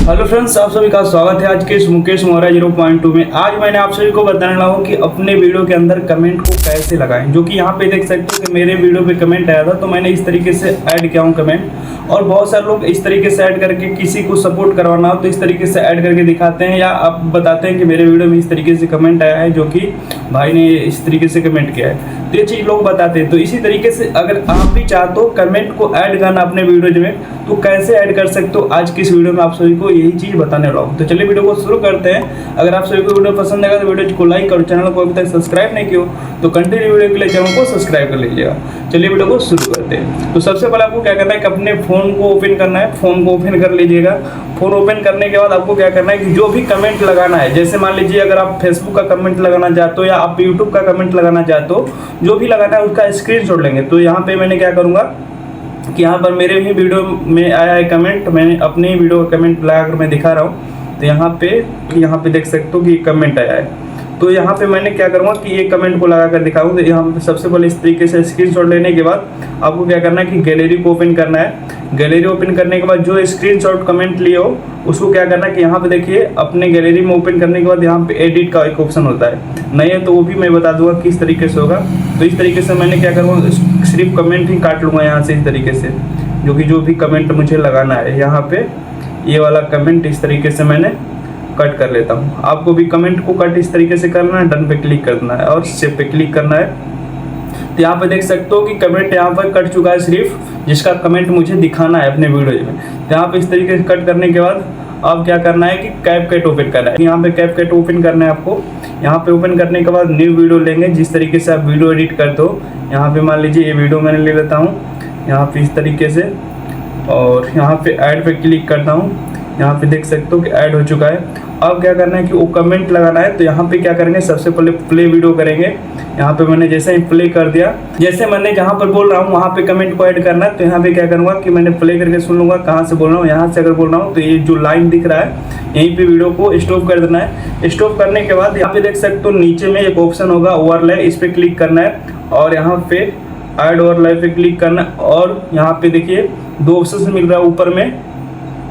Hello friends, आप सभी का स्वागत है आज के इस मुकेश मौर्य 0.2 में। आज मैंने आप सभी को बताने वाला हूँ कि अपने वीडियो के अंदर कमेंट को कैसे लगाएं। जो कि यहाँ पे देख सकते हो कि मेरे वीडियो पे कमेंट आया था, तो मैंने इस तरीके से ऐड किया हूँ कमेंट। और बहुत सारे लोग इस तरीके से ऐड करके किसी को सपोर्ट करवाना हो तो इस तरीके से ऐड करके दिखाते हैं, या आप बताते हैं कि मेरे वीडियो में इस तरीके से कमेंट आया है, जो कि भाई ने इस तरीके से कमेंट किया है। तो ये चीज़ लोग बताते हैं। तो इसी तरीके से अगर आप भी चाहते हो कमेंट को ऐड करना अपने वीडियो में, तो कैसे ऐड कर सकते हो, आज की इस वीडियो में आप सभी को यही चीज़ बताने वाला हूँ। तो चलिए वीडियो को शुरू करते हैं। अगर आप सभी को वीडियो पसंद आएगा तो वीडियो को लाइक और चैनल को अभी तक सब्सक्राइब नहीं किया तो कंटिन्यू वीडियो के लिए चैनल को सब्सक्राइब कर लीजिएगा। चलिए वीडियो को शुरू करते हैं। तो सबसे पहले आपको क्या करना है कि अपने फ़ोन को ओपन करना है। फ़ोन को ओपन कर लीजिएगा। फ़ोन ओपन करने के बाद आपको क्या करना है कि जो भी कमेंट लगाना है, जैसे मान लीजिए अगर आप फेसबुक का कमेंट लगाना चाहते हो या आप यूट्यूब का कमेंट लगाना चाहते हो, जो भी लगाना है उसका स्क्रीनशॉट लेंगे। तो यहाँ पे मैंने क्या करूँगा कि यहाँ पर मेरे ही वीडियो में आया है कमेंट, मैंने अपने ही वीडियो का कमेंट लगाकर मैं दिखा रहा हूँ। तो यहाँ पे देख सकते हो कि कमेंट आया है। तो यहाँ पे मैंने क्या करूँगा कि ये कमेंट को लगा कर दिखाऊँ। तो यहाँ पे सबसे पहले इस तरीके से स्क्रीनशॉट लेने के बाद आपको क्या करना है कि गैलरी को ओपन करना है। गैलरी ओपन करने के बाद जो स्क्रीनशॉट कमेंट लिए हो उसको क्या करना है कि यहाँ पे देखिए अपने गैलरी में ओपन करने के बाद यहाँ पे एडिट का एक ऑप्शन होता है, नहीं है तो वो भी मैं बता दूंगा किस तरीके से होगा। तो इस तरीके से मैंने क्या करूँगा, सिर्फ कमेंट ही काट लूँगा यहाँ से इस तरीके से, जो भी कमेंट मुझे लगाना है। यहाँ पे ये वाला कमेंट इस तरीके से मैंने कट कर लेता हूँ। आपको भी कमेंट को कट इस तरीके से करना है, डन पे क्लिक करना है और सेव पे क्लिक करना है। तो यहाँ पे देख सकते हो कि कमेंट यहाँ पर कट चुका है, सिर्फ जिसका कमेंट मुझे दिखाना है अपने वीडियो में। तो यहाँ पे इस तरीके से कट करने के बाद अब क्या करना है कि कैपकट ओपन करना है। यहाँ पे कैपकट ओपन करना है आपको। यहाँ पे ओपन करने के बाद न्यू वीडियो लेंगे, जिस तरीके से आप वीडियो एडिट करते हो। यहाँ पे मान लीजिए ये वीडियो मैंने ले लेता हूँ यहाँ पे इस तरीके से, और यहाँ पे ऐड पे क्लिक करता हूँ। यहाँ पे देख सकते हो कि ऐड हो चुका है। अब क्या करना है कि वो कमेंट लगाना है। तो यहाँ पे क्या करेंगे, सबसे पहले प्ले वीडियो करेंगे। यहाँ पे मैंने जैसे ही प्ले कर दिया, जैसे मैंने जहाँ पर बोल रहा हूँ वहाँ पे कमेंट को ऐड करना है। तो यहाँ पे क्या करूँगा कि मैंने प्ले करके सुन लूँगा कहाँ से बोल रहा हूँ। यहाँ से अगर बोल रहा हूँ तो ये जो लाइन दिख रहा है यहीं पे वीडियो को स्टॉप कर देना है। स्टॉप करने के बाद यहाँ पे देख सकते हो नीचे में एक ऑप्शन होगा ओवरले, इस पर क्लिक करना है और यहाँ पे ऐड ओवरले पे क्लिक करना है। और यहाँ पे देखिए दो ऑप्शन मिल रहा है ऊपर में,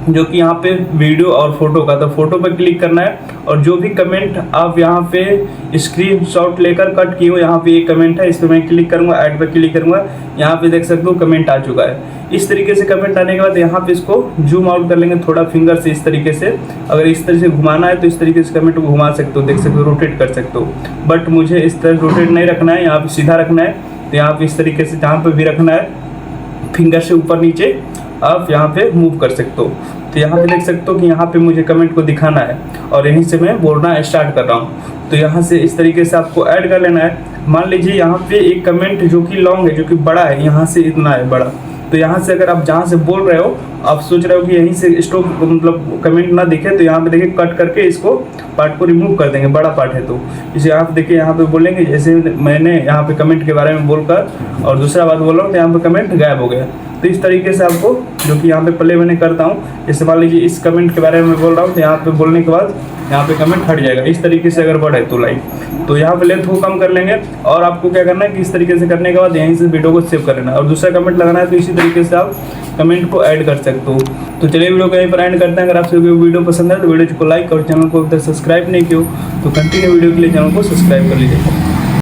जो कि यहाँ पे वीडियो और फोटो का। तो फोटो पर क्लिक करना है और जो भी कमेंट आप यहाँ पे स्क्रीनशॉट लेकर कट किए हो, यहाँ पे ये कमेंट है, इस पर मैं क्लिक करूँगा, ऐड पर क्लिक करूँगा। यहाँ पे देख सकते हो कमेंट आ चुका है। इस तरीके से कमेंट आने के बाद यहाँ पे इसको जूम आउट कर लेंगे थोड़ा फिंगर से इस तरीके से। अगर इस तरह से घुमाना है तो इस तरीके से कमेंट को घुमा सकते हो, देख सकते हो, रोटेट कर सकते हो। बट मुझे इस तरह रोटेट नहीं रखना है, यहाँ पे सीधा रखना है। तो यहाँ पे इस तरीके से जहाँ पे भी रखना है फिंगर से ऊपर नीचे आप यहाँ पे मूव कर सकते हो। तो यहाँ पे देख सकते हो कि यहाँ पे मुझे कमेंट को दिखाना है और यहीं से मैं बोलना स्टार्ट कर रहा हूँ। तो यहाँ से इस तरीके से आपको ऐड कर लेना है। मान लीजिए यहाँ पे एक कमेंट जो कि लॉन्ग है, जो कि बड़ा है, यहाँ से इतना है बड़ा। तो यहाँ से अगर आप जहाँ से बोल रहे हो, आप सोच रहे हो कि यहीं से स्टॉप मतलब कमेंट ना दिखे, तो यहाँ पे देखिए कट करके इसको पार्ट को रिमूव कर देंगे, बड़ा पार्ट है। तो इसे आप देखिए यहाँ पे बोलेंगे, जैसे मैंने यहाँ पे कमेंट के बारे में बोलकर और दूसरा बात बोल रहा हूँ तो यहाँ पे कमेंट गायब हो गया। तो इस तरीके से आपको, जो कि यहाँ पे प्ले मैंने करता हूँ, जैसे मान लीजिए इस कमेंट के बारे में बोल रहा हूँ तो यहाँ पे बोलने के बाद यहाँ पे कमेंट हट जाएगा। इस तरीके से अगर बढ़े तो लाइन, तो यहाँ पे लेंथ को कम कर लेंगे। और आपको क्या करना है कि इस तरीके से करने के बाद यहीं से वीडियो को सेव कर लेना है और दूसरा कमेंट लगाना है। तो इसी तरीके से आप कमेंट को ऐड कर सकते हो। तो चलिए वीडियो को यहीं पर एंड करते हैं। अगर आप सभी को वीडियो पसंद है तो वीडियो को लाइक और चैनल को अभी तक सब्सक्राइब नहीं किया तो कंटिन्यू वीडियो के लिए चैनल को सब्सक्राइब कर लीजिए।